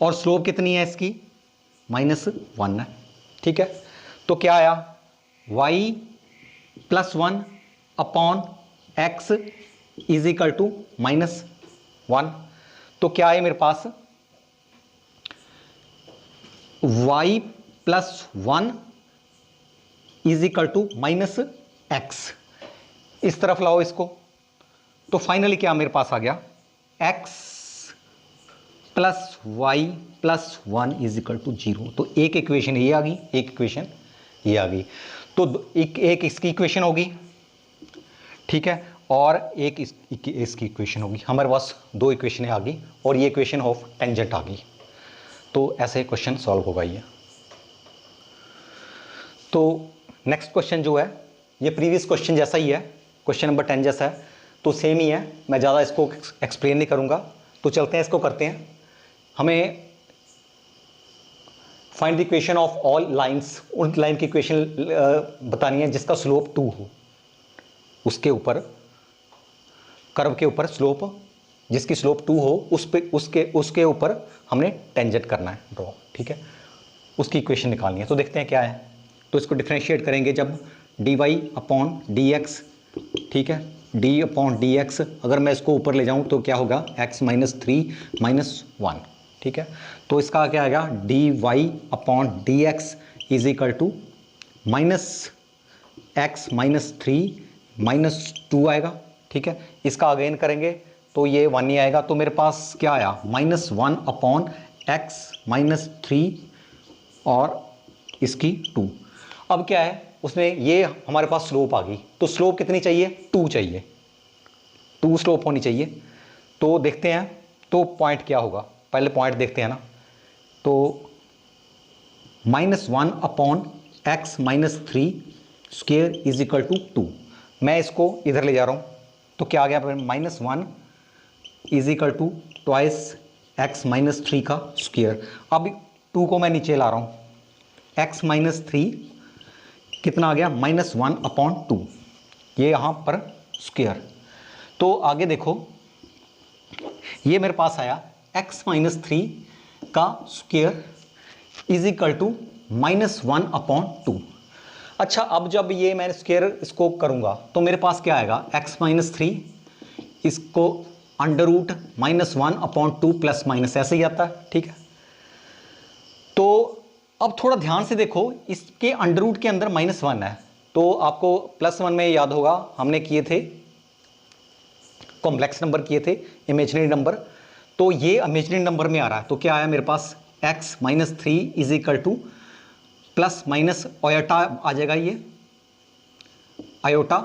और स्लोप कितनी है इसकी, -1 है। ठीक है, तो क्या आया, y +1 upon x is equal to -1। तो क्या है मेरे पास, y +1 is equal to -x। इस तरफ लाओ इसको, तो फाइनली क्या मेरे पास आ गया, x + y + 1 is equal to 0। तो एक इक्वेशन ये आ गई, एक इक्वेशन ये आ गई। तो एक इसकी इक्वेशन होगी, ठीक है, और एक इसकी इक्वेशन होगी। हमारे पास दो इक्वेशनें आ गई और ये इक्वेशन ऑफ टेंजेंट आ गई। तो ऐसे क्वेश्चन सॉल्व होगा ये। तो नेक्स्ट क्वेश्चन जो है ये प्रीवियस क्वेश्चन जैसा ही है, क्वेश्चन नंबर 10 जैसा है, तो सेम ही है, मैं ज़्यादा इसको एक्सप्लेन नहीं करूँगा। तो चलते हैं, इसको करते हैं। हमें find the equation of all lines, उन लाइन की इक्वेशन बतानी है जिसका स्लोप 2 हो, उसके ऊपर कर्व के ऊपर स्लोप, जिसकी स्लोप 2 हो, उस पे उसके ऊपर हमने टेंजेंट करना है ड्रॉ। ठीक है, उसकी इक्वेशन निकालनी है। तो देखते हैं क्या है। तो इसको डिफरेंशिएट करेंगे जब dy/dx, ठीक है, d/dx, अगर मैं इसको ऊपर ले जाऊं तो क्या होगा, x - 3 - 1। ठीक है, तो इसका क्या आएगा, dy/dx is equal to -x - 3 - 2 आएगा। ठीक है, इसका अगेन करेंगे तो ये 1 ही आएगा। तो मेरे पास क्या आया, -1/x - 3 और इसकी 2। अब क्या है उसमें, ये हमारे पास स्लोप आ गई, तो स्लोप कितनी चाहिए, 2 चाहिए, 2 स्लोप होनी चाहिए। तो देखते हैं तो पॉइंट क्या होगा, पहले पॉइंट देखते हैं ना। तो -1/x - 3 square is equal to 2। मैं इसको इधर ले जा रहा हूँ, तो क्या आ गया, -1 is equal to twice x - 3 का स्क्वायर। अब 2 को मैं नीचे ला रहा हूँ, x - 3 कितना आ गया, -1/2, ये यहाँ पर स्क्वायर। तो आगे देखो, ये मेरे पास आया x - 3 का स्क्वायर इज इक्वल टू -1/2। अच्छा, अब जब ये मैं स्क्वायर इसको करूँगा तो मेरे पास क्या आएगा, x - 3 इसको √-1/2 प्लस माइनस ऐसे ही आता है। ठीक है, तो अब थोड़ा ध्यान से देखो, इसके अंडर के अंदर -1 है, तो आपको +1 में याद होगा हमने किए थे, कॉम्प्लेक्स नंबर किए थे, इमेजिनरी नंबर। तो ये इमेजिनरी नंबर में आ रहा है, तो क्या आया मेरे पास, x - 3 is equal to plus minus iota आ जाएगा, ये आयोटा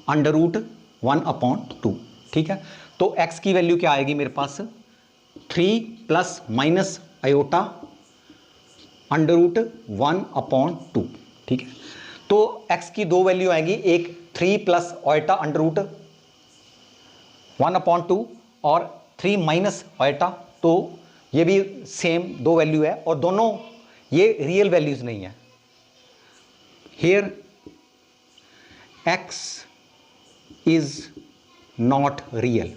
√1/2। ठीक है, तो x की वैल्यू क्या आएगी मेरे पास, 3 प्लस माइनस आयोटा √1/2। ठीक है, तो x की दो वैल्यू आएगी, एक 3 प्लस आयोटा √1/2 और 3 माइनस आयोटा। तो ये भी सेम दो वैल्यू है, और दोनों ये रियल वैल्यूज नहीं है। Here x is not real.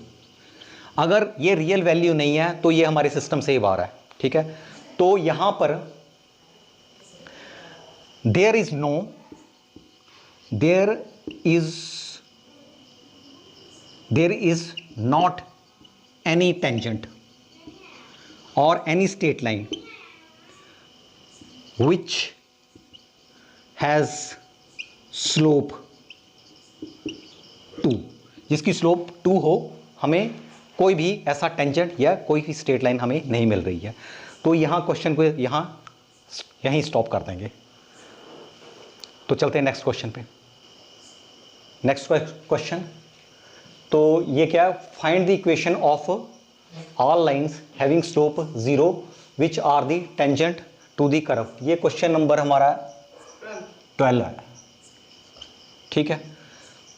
अगर ये रियल वैल्यू नहीं है तो ये हमारे सिस्टम से ही बाहर है। ठीक है, तो यहां पर there is not any tangent और any straight line which has slope 2, जिसकी स्लोप 2 हो, हमें कोई भी ऐसा टेंजेंट या कोई भी स्ट्रेट लाइन हमें नहीं मिल रही है। तो यहाँ क्वेश्चन को यहीं स्टॉप कर देंगे। तो चलते हैं नेक्स्ट क्वेश्चन पे। नेक्स्ट क्वेश्चन, तो ये क्या है, find the equation of all lines having slope 0 which are the tangent to the curve. ये क्वेश्चन नंबर हमारा 12 है। ठीक है,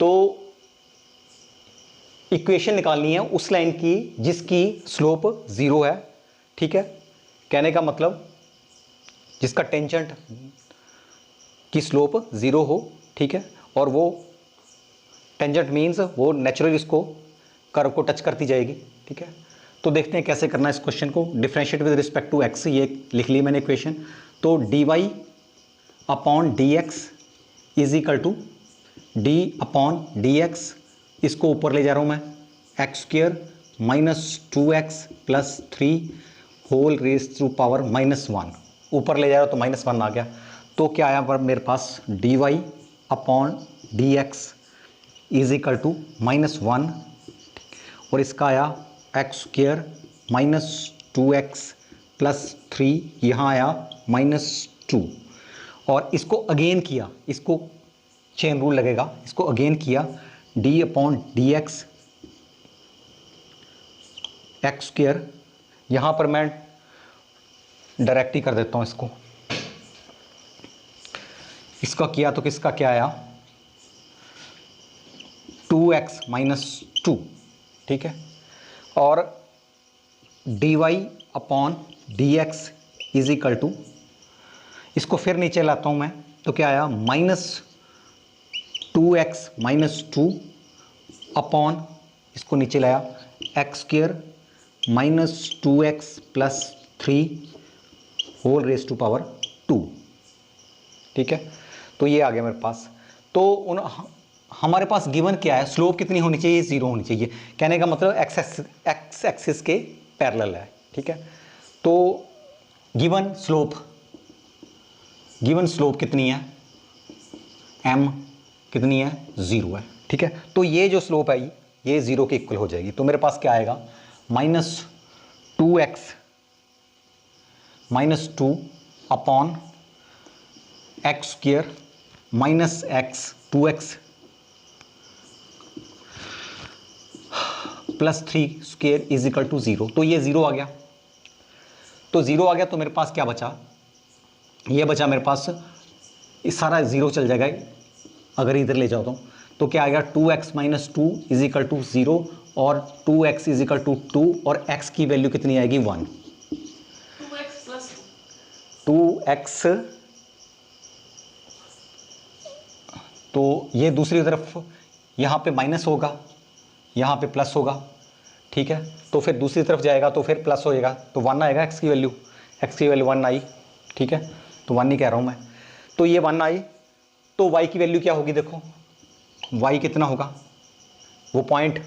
तो इक्वेशन निकालनी है उस लाइन की जिसकी स्लोप 0 है, ठीक है। कहने का मतलब जिसका टेंजेंट की स्लोप 0 हो, ठीक है, और वो टेंजेंट मीन्स वो नेचुरली इसको कर्व को टच करती जाएगी, ठीक है। तो देखते हैं कैसे करना है इस क्वेश्चन को। Differentiate with respect to x, ये लिख ली मैंने इक्वेशन। तो dy upon dx is equal to d upon dx, इसको ऊपर ले जा रहा हूँ मैं, x square minus 2x plus 3 whole raise to power -1, ऊपर ले जा रहा हूँ तो -1 आ गया। तो क्या आया पर मेरे पास dy upon dx is equal to -1, और इसका आया x square minus 2x plus 3, यहाँ आया -2, और इसको अगेन किया, इसको चेन रूल लगेगा, इसको अगेन किया, d upon d x x square, यहाँ पर मैं डायरेक्ट ही कर देता हूँ इसको, इसका किया तो किसका क्या आया 2x माइनस 2, ठीक है, और dy upon d x is equal to, इसको फिर नीचे लाता हूँ मैं, तो क्या आया -2x माइनस 2 अपॉन, इसको नीचे लाया, x square minus 2x plus 3 whole raise to power 2, ठीक है। तो ये आ गया मेरे पास। तो हमारे पास गिवन क्या है, स्लोप कितनी होनी चाहिए, 0 होनी चाहिए। कहने का मतलब एक्स एक्सिस के पैरेलल है, ठीक है। तो गिवन स्लोप कितनी है, m कितनी है, 0 है, ठीक है। तो ये जो स्लोप है ये 0 के इक्वल हो जाएगी। तो मेरे पास क्या आएगा -2x minus 2 upon x square minus x 2x plus 3 square is equal to 0। तो ये 0 आ गया, तो 0 आ गया, तो मेरे पास क्या बचा, ये बचा मेरे पास, इस सारा 0 चल जाएगा अगर इधर ले जाओ तो क्या आएगा 2x minus 2 is equal to 0, और 2x इज इक्वल टू 2, और x की वैल्यू कितनी आएगी 1, 2x, तो ये दूसरी तरफ यहाँ पे माइनस होगा, यहाँ पे प्लस होगा, ठीक है। तो फिर दूसरी तरफ जाएगा तो फिर प्लस हो जाएगा, तो 1 आएगा, x की वैल्यू 1 आई, ठीक है। तो 1 नहीं कह रहा हूँ मैं, तो ये 1 आई, तो y की वैल्यू क्या होगी, देखो y कितना होगा, वो पॉइंट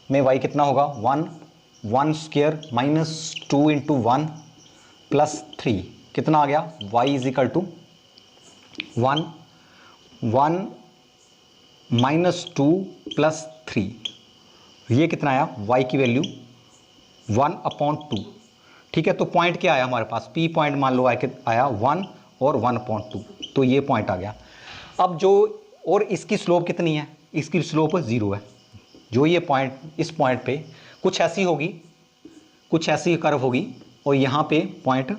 में y कितना होगा 1 स्क्वायर माइनस 2 इंटू 1 प्लस 3, कितना आ गया, y is equal to 1 minus 2 plus 3, ये कितना आया, y की वैल्यू 1/2, ठीक है। तो पॉइंट क्या आया हमारे पास, p पॉइंट मान लो आया 1 और 1/2, तो ये पॉइंट आ गया। अब जो, और इसकी स्लोप कितनी है, इसकी स्लोप 0 है। जो ये पॉइंट, इस पॉइंट पे कुछ ऐसी होगी, कुछ ऐसी कर्व होगी, और यहाँ पे point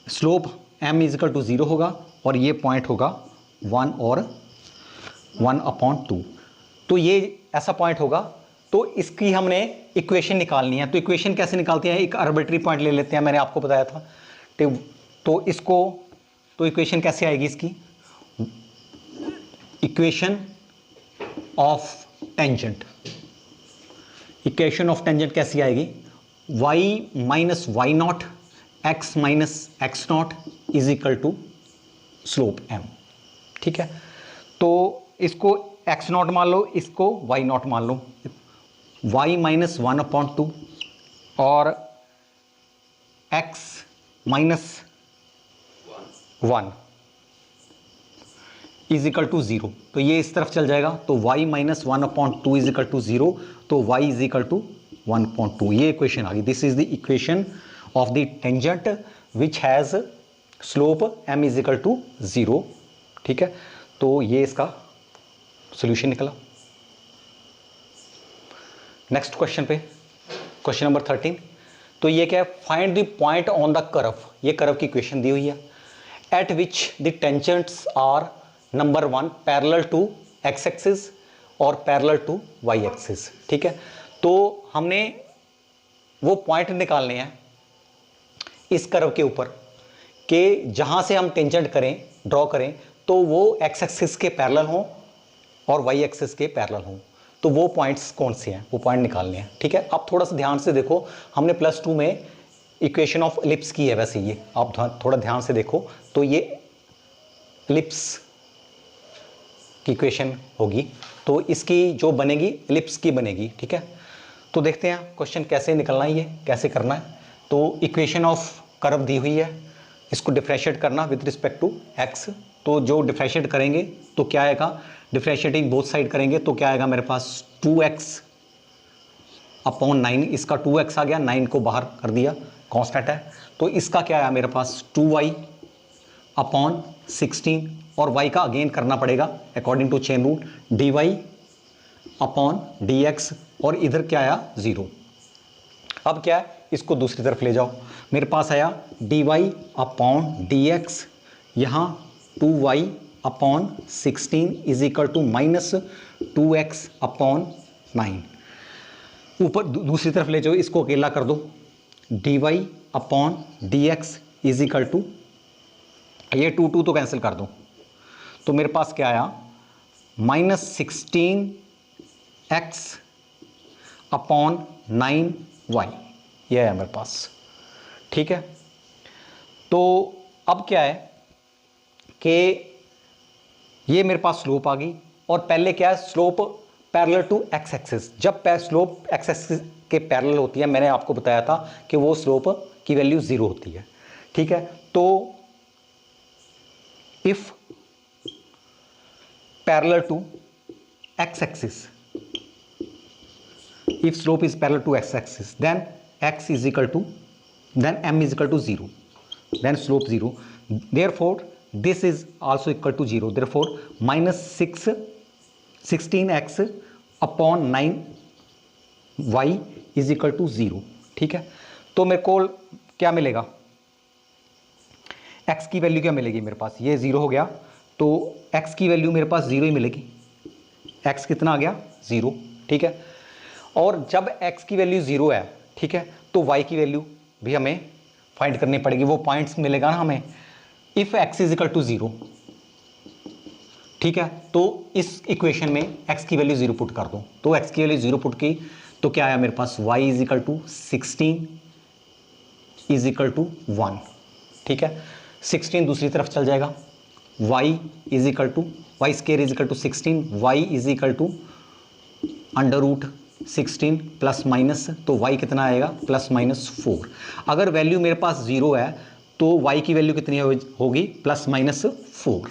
slope m is equal to 0 होगा, और ये पॉइंट होगा 1 और 1/2, तो ये ऐसा पॉइंट होगा। तो इसकी हमने इक्वेशन निकालनी है। तो इक्वेशन कैसे निकालते हैं, एक आर्बिट्री पॉइंट ले लेते हैं, मैंने आपको बताया था। तो इसको, तो इक्वेशन कैसे आएगी इसकी, equation of tangent, equation of tangent कैसी आएगी, y minus y not x minus x not is equal to slope m, ठीक है। तो इसको x नॉट मान लो, इसको y नॉट मान लो, y माइनस 1/2 और x minus 1 is equal to 0। तो ये इस तरफ चल जाएगा, तो y minus 1/2 is equal to 0, तो y इज इक्वल टू 1/2, ये इक्वेशन आ गई। This is the equation of the tangent which has slope m is equal to 0, ठीक है। तो ये इसका सोल्यूशन निकला। नेक्स्ट क्वेश्चन पे, क्वेश्चन नंबर 13। तो ये क्या है, find the point on the curve, ये कर्व की इक्वेशन दी हुई है, at which the tangents are number 1 parallel to x axis और पैरेलल टू वाई एक्सिस। ठीक है, तो हमने वो पॉइंट निकालने हैं इस कर्व के ऊपर कि जहां से हम टेंजेंट करें, ड्रॉ करें, तो वो एक्स एक्सिस के पैरेलल हों और वाई एक्सिस के पैरेलल हों। तो वो पॉइंट्स कौन से हैं, वो पॉइंट निकालने हैं। ठीक है, आप थोड़ा सा ध्यान से देखो, हमने +2 में इक्वेशन ऑफ एलिप्स की है। वैसे ये आप थोड़ा ध्यान से देखो तो ये एलिप्स की इक्वेशन होगी, तो इसकी जो बनेगी एलिप्स की बनेगी। ठीक है, तो देखते हैं क्वेश्चन कैसे निकलना है, ये कैसे करना है। तो इक्वेशन ऑफ कर्व दी हुई है, इसको डिफरेंशिएट करना विद रिस्पेक्ट टू एक्स। तो जो डिफरेंशिएट करेंगे तो क्या आएगा, डिफरेंशिएटिंग बोथ साइड करेंगे तो क्या आएगा मेरे पास 2x अपॉन 9, इसका 2x आ गया, 9 को बाहर कर दिया, कांस्टेंट है। तो इसका क्या आया मेरे पास 2y अपॉन 16, और y का अगेन करना पड़ेगा according to chain rule, dy upon dx, और इधर क्या आया 0। अब क्या है, इसको दूसरी तरफ ले जाओ, मेरे पास आया dy अपॉन dx, यहाँ 2y upon 16 is equal to minus 2x upon 9। ऊपर दूसरी तरफ ले जाओ, इसको अकेला कर दो, dy upon dx is equal to, ये 2 तो कैंसिल कर दो, तो मेरे पास क्या आया -16x अपॉन 9y, ये है मेरे पास। ठीक है, तो अब क्या है कि ये मेरे पास स्लोप आ गई, और पहले क्या है, slope parallel to x axis. जब स्लोप एक्स एक्सिस के पैरेलल होती है, मैंने आपको बताया था कि वो स्लोप की वैल्यू 0 होती है। ठीक है, तो if parallel to x axis, if slope is parallel to x axis, then x is equal to, then m is equal to 0, then slope 0, therefore this is also equal to 0, therefore -16x upon 9y is equal to 0। ठीक है, तो मेरे को क्या मिलेगा, x की value क्या मिलेगी मेरे पास, ये 0 हो गया, तो x की वैल्यू मेरे पास 0 ही मिलेगी। x कितना आ गया 0। ठीक है, और जब x की वैल्यू 0 है, ठीक है, तो y की वैल्यू भी हमें फाइंड करनी पड़ेगी, वो पॉइंट्स मिलेगा ना हमें। If x is equal to 0, ठीक है, तो इस इक्वेशन में x की वैल्यू 0 पुट कर दो, तो x की वैल्यू 0 पुट की तो क्या आया मेरे पास, y is equal to 16 is equal to 1। ठीक है, 16 दूसरी तरफ चल जाएगा, y is equal to, y square is equal to 16, y is equal to √16 plus minus, तो y कितना आएगा +-4। अगर वैल्यू मेरे पास 0 है तो y की वैल्यू कितनी होगी, +-4।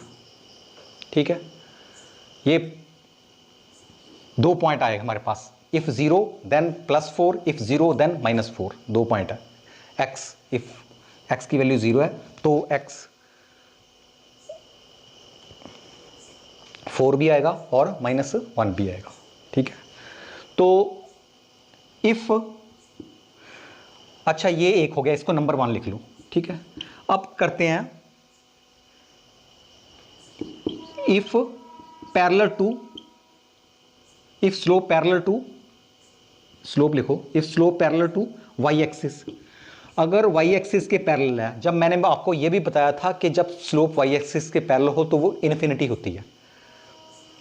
ठीक है, ये 2 पॉइंट आएगा हमारे पास, if 0 then +4, if 0 then -4, 2 point है। x, इफ x की वैल्यू 0 है तो x 4 भी आएगा और -1 भी आएगा। ठीक है, तो इफ, अच्छा ये एक हो गया, इसको नंबर 1 लिख लो। ठीक है, अब करते हैं if parallel to, if slope parallel to, slope लिखो, if slope parallel to Y axis. अगर वाई एक्सिस के पैरेलल है, जब मैंने आपको यह भी बताया था कि जब स्लोप वाई एक्सिस के पैरेलल हो तो वो इन्फिनिटी होती है।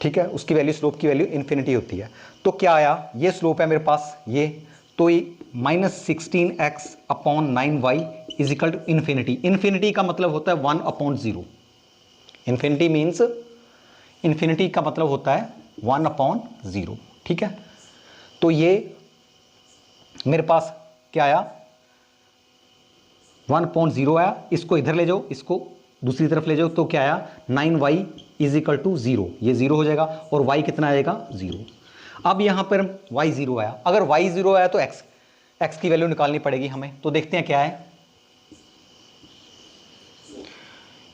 ठीक है, उसकी वैल्यू, स्लोप की वैल्यू इन्फिनिटी होती है। तो क्या आया, ये स्लोप है मेरे पास ये, तो -16x upon 9y is equal to infinity. Infinity का मतलब होता है 1/0। इन्फिनिटी मीन्स, इन्फिनिटी का मतलब होता है 1/0। ठीक है, तो ये मेरे पास क्या आया, 1/0 आया, इसको इधर ले जाओ, इसको दूसरी तरफ ले जाओ, तो क्या आया 9y इज इक्वल टू 0, ये 0 हो जाएगा, और y कितना आएगा 0। अब यहां पर y 0 आया, अगर y 0 आया तो x की वैल्यू निकालनी पड़ेगी हमें, तो देखते हैं क्या है।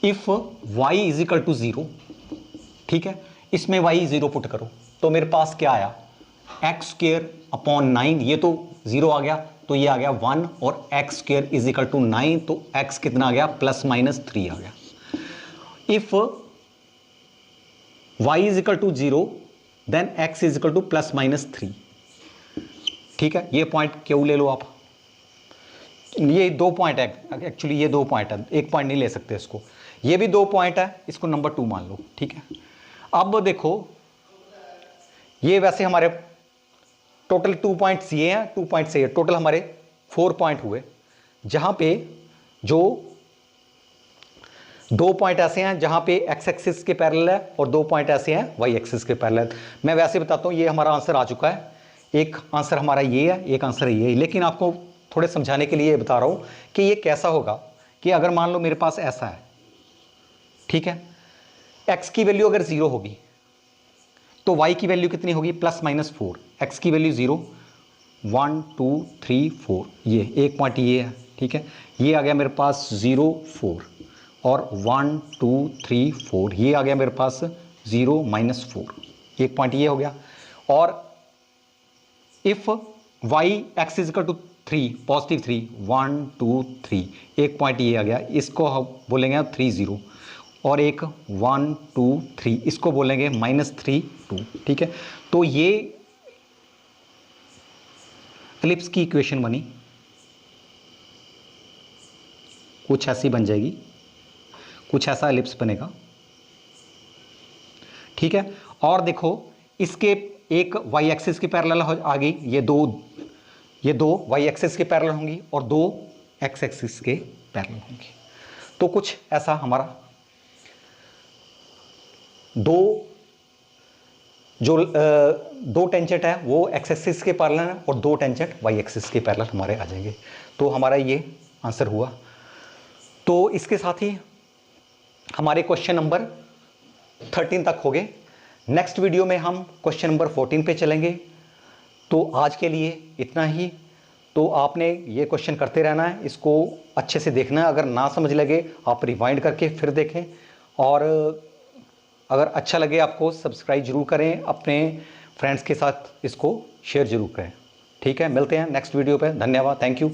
If y is equal to 0, ठीक है, इसमें y 0 पुट करो, तो मेरे पास क्या आया, x² अपॉन 9, ये तो 0 आ गया, तो ये आ गया 1, और x² इज इक्वल टू 9, तो x कितना आ गया +-3 आ गया। If y is equal to 0, then x is equal to plus minus 3। ठीक है, ये पॉइंट क्यों ले लो आप, ये 2 पॉइंट है एक्चुअली, ये 2 पॉइंट है, 1 पॉइंट नहीं ले सकते इसको, ये भी 2 पॉइंट है, इसको नंबर 2 मान लो। ठीक है, अब देखो ये वैसे हमारे टोटल 2 पॉइंट्स ये हैं, 2 पॉइंट्स ये, टोटल हमारे 4 पॉइंट हुए, जहां पे जो 2 पॉइंट ऐसे हैं जहां पे x एक्सिस के पैरेलल है और 2 पॉइंट ऐसे हैं y एक्सिस के पैरेलल। मैं वैसे बताता हूं, ये हमारा आंसर आ चुका है, एक आंसर हमारा ये है, एक आंसर ये है, लेकिन आपको थोड़े समझाने के लिए बता रहा हूं कि ये कैसा होगा कि अगर मान लो मेरे पास ऐसा है, ठीक है, x की वैल्यू अगर 0 होगी तो y की वैल्यू कितनी होगी, प्लस माइनस 4, x की वैल्यू 0, 1 2 3 4, ये एक पॉइंट ये है। ठीक है, ये आ गया मेरे पास 0 4 और 1 2 3 4, ये आ गया मेरे पास 0 माइनस 4, एक पॉइंट ये हो गया। और if y x is equal to 3 positive 3, 1 2 3, एक पॉइंट ये आ गया, इसको हम बोलेंगे आप 3 0, और एक 1 2 3, इसको बोलेंगे माइनस 3 2। ठीक है, तो ये एलिप्स की इक्वेशन बनी, कुछ ऐसी बन जाएगी, कुछ ऐसा एलिप्स बनेगा। ठीक है, और देखो इसके एक y एक्सिस की पैरेलल आ गई, ये दो y एक्सिस के पैरेलल होंगी और 2 x एक्सिस के पैरेलल होंगी। तो कुछ ऐसा हमारा दो टेंजेंट है वो x एक्सिस के पैरेलल है और 2 टेंजेंट y एक्सिस के पैरेलल हमारे आ जाएंगे। तो हमारा ये आंसर हुआ। तो इसके साथ ही हमारे क्वेश्चन नंबर 13 तक हो गए। नेक्स्ट वीडियो में हम क्वेश्चन नंबर 14 पे चलेंगे। तो आज के लिए इतना ही। तो आपने ये क्वेश्चन करते रहना है, इसको अच्छे से देखना है, अगर ना समझ लगे आप रिवाइंड करके फिर देखें, और अगर अच्छा लगे आपको सब्सक्राइब जरूर करें, अपने फ्रेंड्स के साथ इसको शेयर जरूर करें। ठीक है, मिलते हैं नेक्स्ट वीडियो पे। धन्यवाद, थैंक यू।